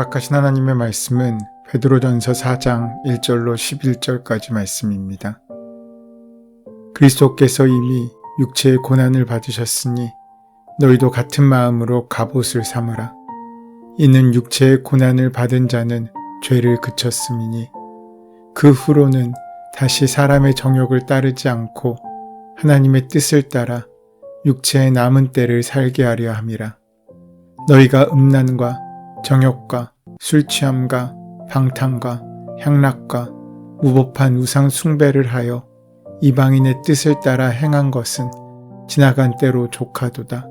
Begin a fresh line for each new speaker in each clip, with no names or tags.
허락하신 하나님의 말씀은 베드로전서 4장 1절로 11절까지 말씀입니다. 그리스도께서 이미 육체의 고난을 받으셨으니 너희도 같은 마음으로 갑옷을 삼으라. 이는 육체의 고난을 받은 자는 죄를 그쳤음이니 그 후로는 다시 사람의 정욕을 따르지 않고 하나님의 뜻을 따라 육체의 남은 때를 살게 하려 함이라. 너희가 음란과 정욕과 술취함과 방탕과 향락과 무법한 우상 숭배를 하여 이방인의 뜻을 따라 행한 것은 지나간 때로 족하도다.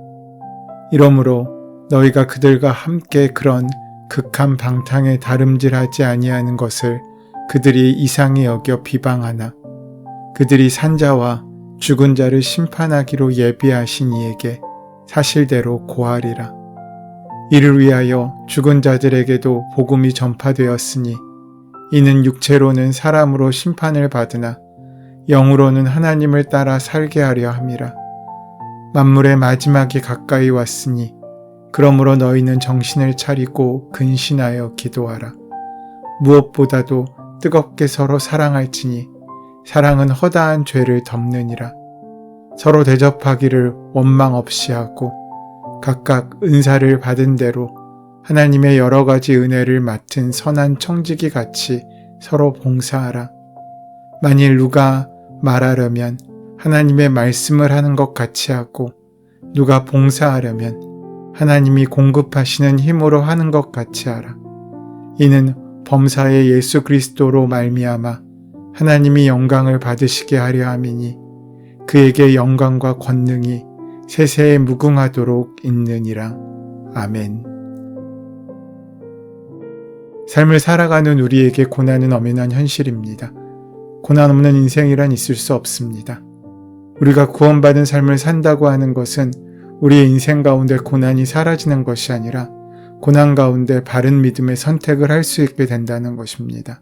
이러므로 너희가 그들과 함께 그런 극한 방탕에 다름질하지 아니하는 것을 그들이 이상히 여겨 비방하나 그들이 산자와 죽은 자를 심판하기로 예비하신 이에게 사실대로 고하리라. 이를 위하여 죽은 자들에게도 복음이 전파되었으니 이는 육체로는 사람으로 심판을 받으나 영으로는 하나님을 따라 살게 하려 함이라. 만물의 마지막이 가까이 왔으니 그러므로 너희는 정신을 차리고 근신하여 기도하라. 무엇보다도 뜨겁게 서로 사랑할지니 사랑은 허다한 죄를 덮느니라. 서로 대접하기를 원망 없이 하고 각각 은사를 받은 대로 하나님의 여러 가지 은혜를 맡은 선한 청지기 같이 서로 봉사하라. 만일 누가 말하려면 하나님의 말씀을 하는 것 같이 하고 누가 봉사하려면 하나님이 공급하시는 힘으로 하는 것 같이 하라. 이는 범사의 예수 그리스도로 말미암아 하나님이 영광을 받으시게 하려 함이니 그에게 영광과 권능이 세세에 무궁하도록 있느니라. 아멘. 삶을 살아가는 우리에게 고난은 엄연한 현실입니다. 고난 없는 인생이란 있을 수 없습니다. 우리가 구원받은 삶을 산다고 하는 것은 우리의 인생 가운데 고난이 사라지는 것이 아니라 고난 가운데 바른 믿음의 선택을 할 수 있게 된다는 것입니다.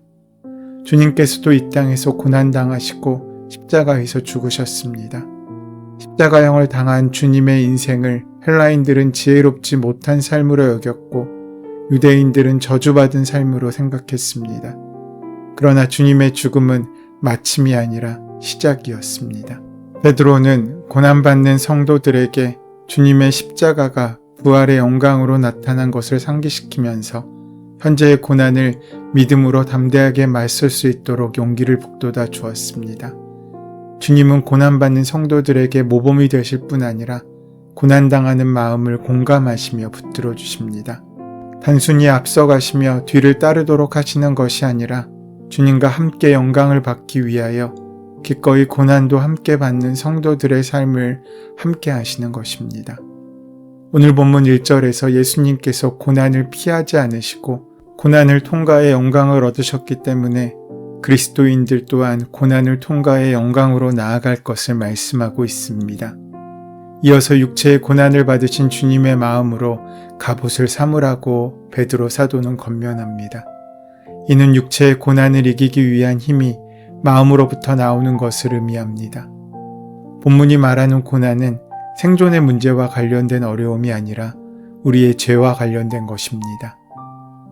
주님께서도 이 땅에서 고난당하시고 십자가에서 죽으셨습니다. 십자가형을 당한 주님의 인생을 헬라인들은 지혜롭지 못한 삶으로 여겼고 유대인들은 저주받은 삶으로 생각했습니다. 그러나 주님의 죽음은 마침이 아니라 시작이었습니다. 베드로는 고난받는 성도들에게 주님의 십자가가 부활의 영광으로 나타난 것을 상기시키면서 현재의 고난을 믿음으로 담대하게 맞설 수 있도록 용기를 북돋아 주었습니다. 주님은 고난받는 성도들에게 모범이 되실 뿐 아니라 고난당하는 마음을 공감하시며 붙들어 주십니다. 단순히 앞서가시며 뒤를 따르도록 하시는 것이 아니라 주님과 함께 영광을 받기 위하여 기꺼이 고난도 함께 받는 성도들의 삶을 함께 하시는 것입니다. 오늘 본문 1절에서 예수님께서 고난을 피하지 않으시고 고난을 통과해 영광을 얻으셨기 때문에 그리스도인들 또한 고난을 통과해 영광으로 나아갈 것을 말씀하고 있습니다. 이어서 육체의 고난을 받으신 주님의 마음으로 갑옷을 삼으라고 베드로 사도는 권면합니다. 이는 육체의 고난을 이기기 위한 힘이 마음으로부터 나오는 것을 의미합니다. 본문이 말하는 고난은 생존의 문제와 관련된 어려움이 아니라 우리의 죄와 관련된 것입니다.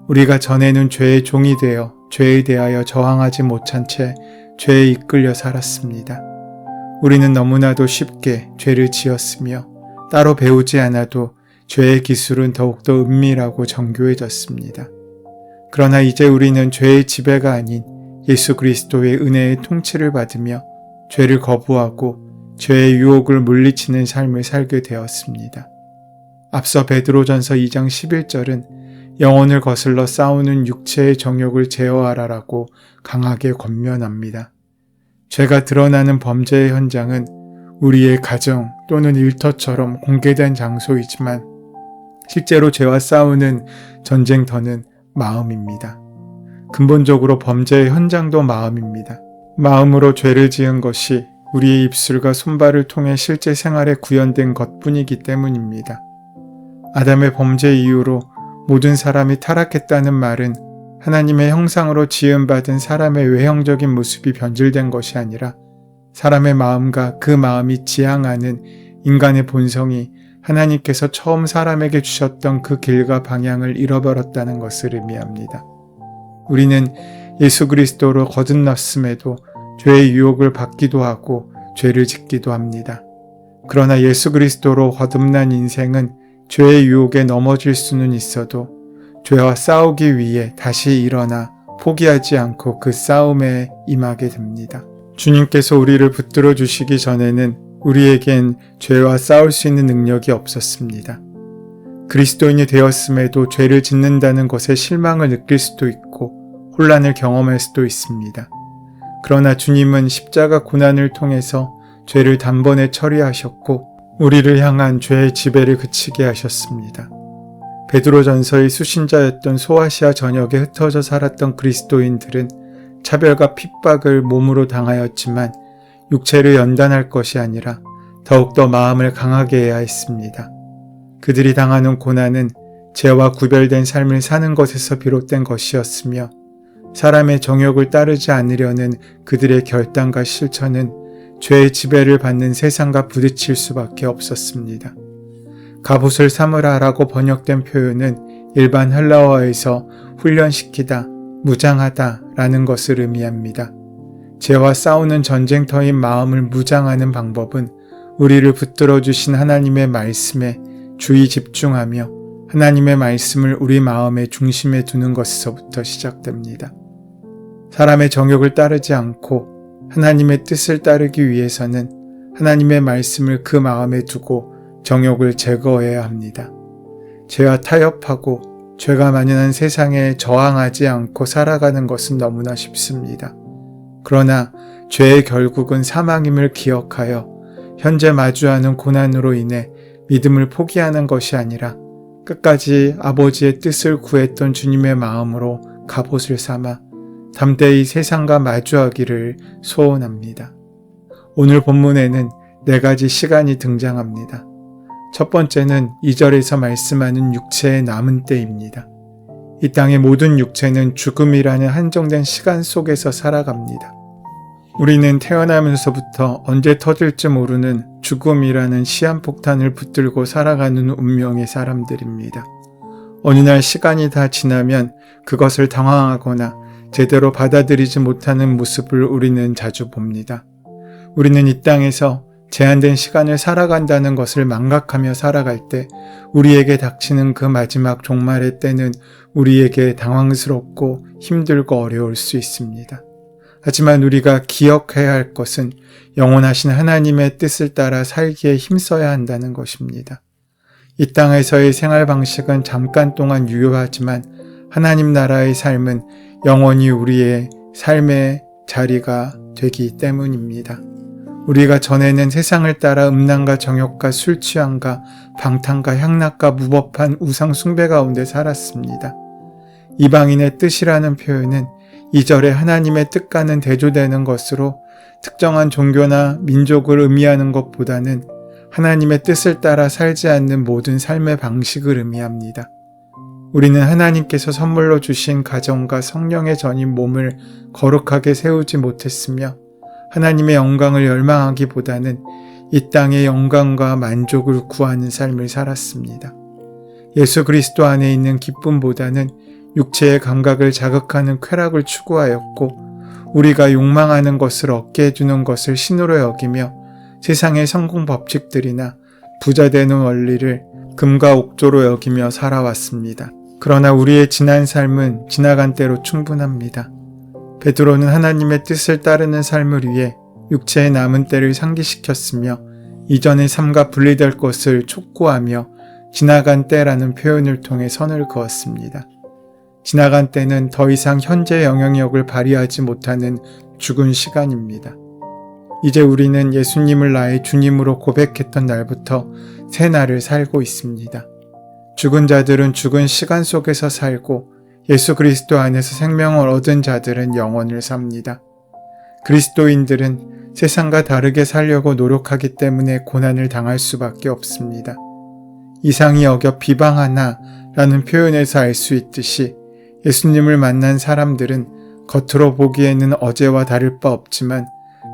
우리가 전에는 죄의 종이 되어 죄에 대하여 저항하지 못한 채 죄에 이끌려 살았습니다. 우리는 너무나도 쉽게 죄를 지었으며 따로 배우지 않아도 죄의 기술은 더욱더 은밀하고 정교해졌습니다. 그러나 이제 우리는 죄의 지배가 아닌 예수 그리스도의 은혜의 통치를 받으며 죄를 거부하고 죄의 유혹을 물리치는 삶을 살게 되었습니다. 앞서 베드로전서 2장 11절은 영혼을 거슬러 싸우는 육체의 정욕을 제어하라라고 강하게 권면합니다. 죄가 드러나는 범죄의 현장은 우리의 가정 또는 일터처럼 공개된 장소이지만 실제로 죄와 싸우는 전쟁터는 마음입니다. 근본적으로 범죄의 현장도 마음입니다. 마음으로 죄를 지은 것이 우리의 입술과 손발을 통해 실제 생활에 구현된 것뿐이기 때문입니다. 아담의 범죄 이후로 모든 사람이 타락했다는 말은 하나님의 형상으로 지음받은 사람의 외형적인 모습이 변질된 것이 아니라 사람의 마음과 그 마음이 지향하는 인간의 본성이 하나님께서 처음 사람에게 주셨던 그 길과 방향을 잃어버렸다는 것을 의미합니다. 우리는 예수 그리스도로 거듭났음에도 죄의 유혹을 받기도 하고 죄를 짓기도 합니다. 그러나 예수 그리스도로 거듭난 인생은 죄의 유혹에 넘어질 수는 있어도 죄와 싸우기 위해 다시 일어나 포기하지 않고 그 싸움에 임하게 됩니다. 주님께서 우리를 붙들어 주시기 전에는 우리에겐 죄와 싸울 수 있는 능력이 없었습니다. 그리스도인이 되었음에도 죄를 짓는다는 것에 실망을 느낄 수도 있고 혼란을 경험할 수도 있습니다. 그러나 주님은 십자가 고난을 통해서 죄를 단번에 처리하셨고 우리를 향한 죄의 지배를 그치게 하셨습니다. 베드로전서의 수신자였던 소아시아 전역에 흩어져 살았던 그리스도인들은 차별과 핍박을 몸으로 당하였지만 육체를 연단할 것이 아니라 더욱더 마음을 강하게 해야 했습니다. 그들이 당하는 고난은 죄와 구별된 삶을 사는 것에서 비롯된 것이었으며 사람의 정욕을 따르지 않으려는 그들의 결단과 실천은 죄의 지배를 받는 세상과 부딪힐 수밖에 없었습니다. 갑옷을 삼으라라고 번역된 표현은 일반 헬라어에서 훈련시키다, 무장하다 라는 것을 의미합니다. 죄와 싸우는 전쟁터인 마음을 무장하는 방법은 우리를 붙들어 주신 하나님의 말씀에 주의 집중하며 하나님의 말씀을 우리 마음의 중심에 두는 것에서부터 시작됩니다. 사람의 정욕을 따르지 않고 하나님의 뜻을 따르기 위해서는 하나님의 말씀을 그 마음에 두고 정욕을 제거해야 합니다. 죄와 타협하고 죄가 만연한 세상에 저항하지 않고 살아가는 것은 너무나 쉽습니다. 그러나 죄의 결국은 사망임을 기억하여 현재 마주하는 고난으로 인해 믿음을 포기하는 것이 아니라 끝까지 아버지의 뜻을 구했던 주님의 마음으로 갑옷을 삼아 담대히 세상과 마주하기를 소원합니다. 오늘 본문에는 4가지 시간이 등장합니다. 첫 번째는 2절에서 말씀하는 육체의 남은 때입니다. 이 땅의 모든 육체는 죽음이라는 한정된 시간 속에서 살아갑니다. 우리는 태어나면서부터 언제 터질지 모르는 죽음이라는 시한폭탄을 붙들고 살아가는 운명의 사람들입니다. 어느 날 시간이 다 지나면 그것을 당황하거나 제대로 받아들이지 못하는 모습을 우리는 자주 봅니다. 우리는 이 땅에서 제한된 시간을 살아간다는 것을 망각하며 살아갈 때 우리에게 닥치는 그 마지막 종말의 때는 우리에게 당황스럽고 힘들고 어려울 수 있습니다. 하지만 우리가 기억해야 할 것은 영원하신 하나님의 뜻을 따라 살기에 힘써야 한다는 것입니다. 이 땅에서의 생활 방식은 잠깐 동안 유효하지만 하나님 나라의 삶은 영원히 우리의 삶의 자리가 되기 때문입니다. 우리가 전에는 세상을 따라 음란과 정욕과 술 취함과 방탕과 향락과 무법한 우상 숭배 가운데 살았습니다. 이방인의 뜻이라는 표현은 2절에 하나님의 뜻과는 대조되는 것으로 특정한 종교나 민족을 의미하는 것보다는 하나님의 뜻을 따라 살지 않는 모든 삶의 방식을 의미합니다. 우리는 하나님께서 선물로 주신 가정과 성령의 전인 몸을 거룩하게 세우지 못했으며 하나님의 영광을 열망하기보다는 이 땅의 영광과 만족을 구하는 삶을 살았습니다. 예수 그리스도 안에 있는 기쁨보다는 육체의 감각을 자극하는 쾌락을 추구하였고 우리가 욕망하는 것을 얻게 해주는 것을 신으로 여기며 세상의 성공 법칙들이나 부자 되는 원리를 금과 옥조로 여기며 살아왔습니다. 그러나 우리의 지난 삶은 지나간 때로 충분합니다. 베드로는 하나님의 뜻을 따르는 삶을 위해 육체의 남은 때를 상기시켰으며 이전의 삶과 분리될 것을 촉구하며 지나간 때라는 표현을 통해 선을 그었습니다. 지나간 때는 더 이상 현재 영향력을 발휘하지 못하는 죽은 시간입니다. 이제 우리는 예수님을 나의 주님으로 고백했던 날부터 새 날을 살고 있습니다. 죽은 자들은 죽은 시간 속에서 살고 예수 그리스도 안에서 생명을 얻은 자들은 영원을 삽니다. 그리스도인들은 세상과 다르게 살려고 노력하기 때문에 고난을 당할 수밖에 없습니다. 이상히 여겨 비방하나 라는 표현에서 알 수 있듯이 예수님을 만난 사람들은 겉으로 보기에는 어제와 다를 바 없지만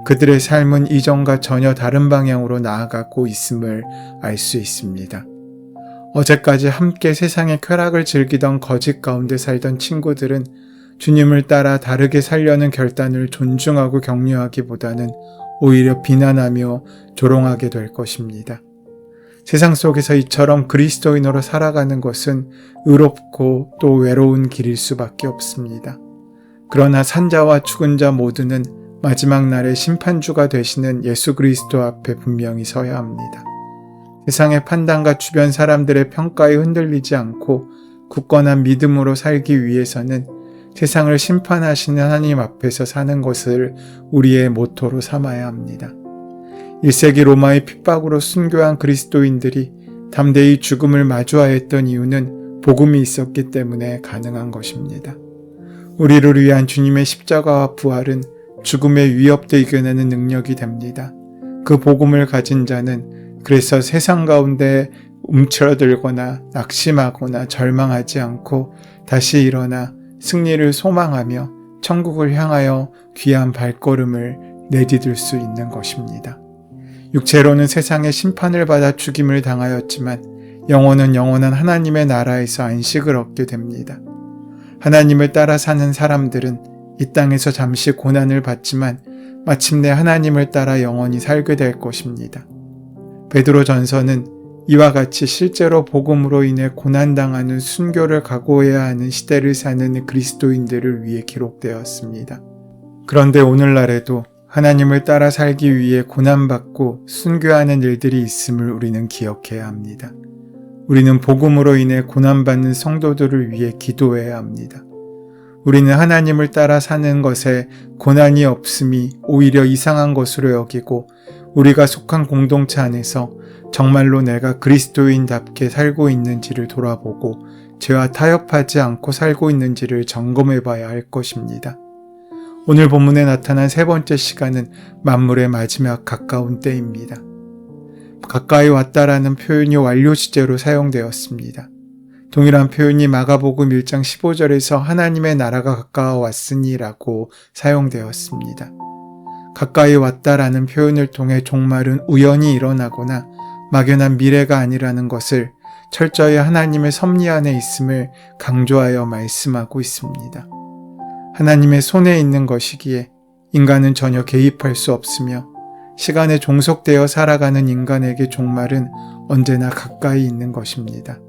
그들의 삶은 이전과 전혀 다른 방향으로 나아가고 있음을 알 수 있습니다. 어제까지 함께 세상의 쾌락을 즐기던 거짓 가운데 살던 친구들은 주님을 따라 다르게 살려는 결단을 존중하고 격려하기보다는 오히려 비난하며 조롱하게 될 것입니다. 세상 속에서 이처럼 그리스도인으로 살아가는 것은 의롭고 또 외로운 길일 수밖에 없습니다. 그러나 산자와 죽은 자 모두는 마지막 날에 심판주가 되시는 예수 그리스도 앞에 분명히 서야 합니다. 세상의 판단과 주변 사람들의 평가에 흔들리지 않고 굳건한 믿음으로 살기 위해서는 세상을 심판하시는 하나님 앞에서 사는 것을 우리의 모토로 삼아야 합니다. 1세기 로마의 핍박으로 순교한 그리스도인들이 담대히 죽음을 마주하였던 이유는 복음이 있었기 때문에 가능한 것입니다. 우리를 위한 주님의 십자가와 부활은 죽음의 위협도 이겨내는 능력이 됩니다. 그 복음을 가진 자는 그래서 세상 가운데 움츠러들거나 낙심하거나 절망하지 않고 다시 일어나 승리를 소망하며 천국을 향하여 귀한 발걸음을 내디딜 수 있는 것입니다. 육체로는 세상의 심판을 받아 죽임을 당하였지만 영혼은 영원한 하나님의 나라에서 안식을 얻게 됩니다. 하나님을 따라 사는 사람들은 이 땅에서 잠시 고난을 받지만 마침내 하나님을 따라 영원히 살게 될 것입니다. 베드로전서는 이와 같이 실제로 복음으로 인해 고난당하는 순교를 각오해야 하는 시대를 사는 그리스도인들을 위해 기록되었습니다. 그런데 오늘날에도 하나님을 따라 살기 위해 고난받고 순교하는 일들이 있음을 우리는 기억해야 합니다. 우리는 복음으로 인해 고난받는 성도들을 위해 기도해야 합니다. 우리는 하나님을 따라 사는 것에 고난이 없음이 오히려 이상한 것으로 여기고 우리가 속한 공동체 안에서 정말로 내가 그리스도인답게 살고 있는지를 돌아보고 죄와 타협하지 않고 살고 있는지를 점검해 봐야 할 것입니다. 오늘 본문에 나타난 세 번째 시간은 만물의 마지막 가까운 때입니다. 가까이 왔다라는 표현이 완료 시제로 사용되었습니다. 동일한 표현이 마가복음 1장 15절에서 하나님의 나라가 가까워왔으니 라고 사용되었습니다. 가까이 왔다라는 표현을 통해 종말은 우연히 일어나거나 막연한 미래가 아니라는 것을 철저히 하나님의 섭리 안에 있음을 강조하여 말씀하고 있습니다. 하나님의 손에 있는 것이기에 인간은 전혀 개입할 수 없으며 시간에 종속되어 살아가는 인간에게 종말은 언제나 가까이 있는 것입니다.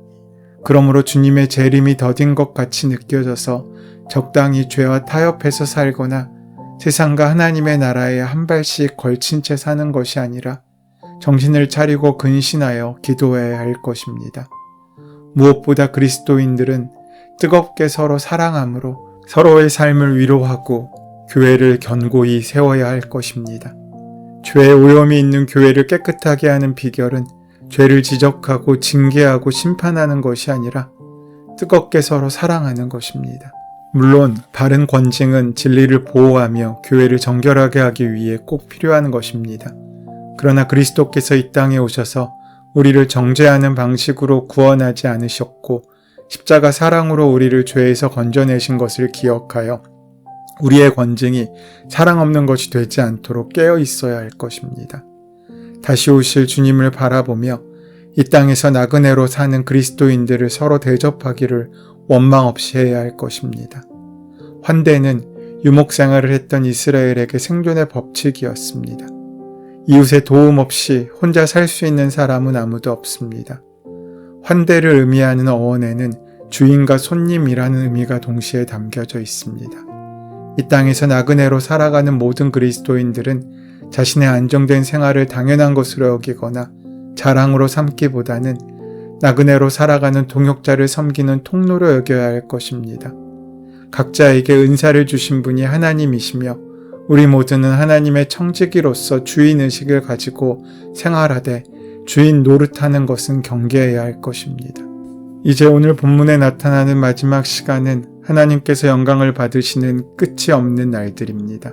그러므로 주님의 재림이 더딘 것 같이 느껴져서 적당히 죄와 타협해서 살거나 세상과 하나님의 나라에 한 발씩 걸친 채 사는 것이 아니라 정신을 차리고 근신하여 기도해야 할 것입니다. 무엇보다 그리스도인들은 뜨겁게 서로 사랑함으로 서로의 삶을 위로하고 교회를 견고히 세워야 할 것입니다. 죄에 오염이 있는 교회를 깨끗하게 하는 비결은 죄를 지적하고 징계하고 심판하는 것이 아니라 뜨겁게 서로 사랑하는 것입니다. 물론 바른 권징은 진리를 보호하며 교회를 정결하게 하기 위해 꼭 필요한 것입니다. 그러나 그리스도께서 이 땅에 오셔서 우리를 정죄하는 방식으로 구원하지 않으셨고 십자가 사랑으로 우리를 죄에서 건져내신 것을 기억하여 우리의 권징이 사랑 없는 것이 되지 않도록 깨어 있어야 할 것입니다. 다시 오실 주님을 바라보며 이 땅에서 나그네로 사는 그리스도인들을 서로 대접하기를 원망 없이 해야 할 것입니다. 환대는 유목생활을 했던 이스라엘에게 생존의 법칙이었습니다. 이웃의 도움 없이 혼자 살 수 있는 사람은 아무도 없습니다. 환대를 의미하는 어원에는 주인과 손님이라는 의미가 동시에 담겨져 있습니다. 이 땅에서 나그네로 살아가는 모든 그리스도인들은 자신의 안정된 생활을 당연한 것으로 여기거나 자랑으로 삼기보다는 나그네로 살아가는 동역자를 섬기는 통로로 여겨야 할 것입니다. 각자에게 은사를 주신 분이 하나님이시며 우리 모두는 하나님의 청지기로서 주인의식을 가지고 생활하되 주인 노릇하는 것은 경계해야 할 것입니다. 이제 오늘 본문에 나타나는 마지막 시간은 하나님께서 영광을 받으시는 끝이 없는 날들입니다.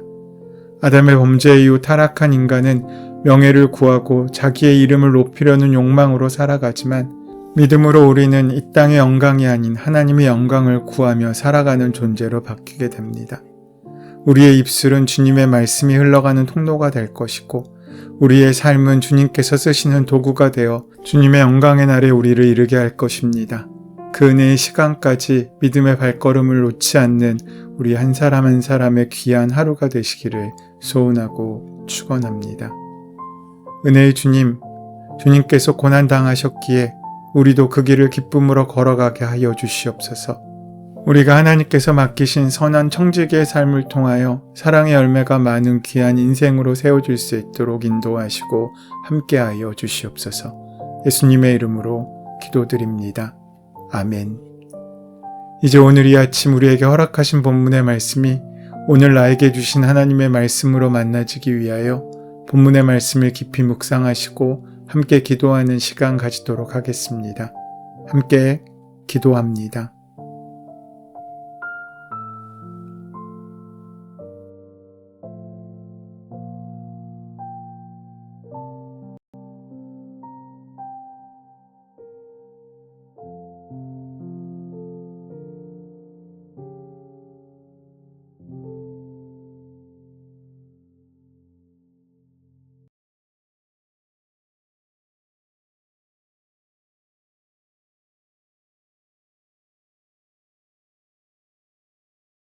아담의 범죄 이후 타락한 인간은 명예를 구하고 자기의 이름을 높이려는 욕망으로 살아가지만 믿음으로 우리는 이 땅의 영광이 아닌 하나님의 영광을 구하며 살아가는 존재로 바뀌게 됩니다. 우리의 입술은 주님의 말씀이 흘러가는 통로가 될 것이고 우리의 삶은 주님께서 쓰시는 도구가 되어 주님의 영광의 날에 우리를 이르게 할 것입니다. 그 은혜의 시간까지 믿음의 발걸음을 놓지 않는 우리 한 사람 한 사람의 귀한 하루가 되시기를 소원하고 축원합니다. 은혜의 주님, 주님께서 고난당하셨기에 우리도 그 길을 기쁨으로 걸어가게 하여 주시옵소서. 우리가 하나님께서 맡기신 선한 청지기의 삶을 통하여 사랑의 열매가 많은 귀한 인생으로 세워질 수 있도록 인도하시고 함께하여 주시옵소서. 예수님의 이름으로 기도드립니다. 아멘. 이제 오늘 이 아침 우리에게 허락하신 본문의 말씀이 오늘 나에게 주신 하나님의 말씀으로 만나지기 위하여 본문의 말씀을 깊이 묵상하시고 함께 기도하는 시간 가지도록 하겠습니다. 함께 기도합니다.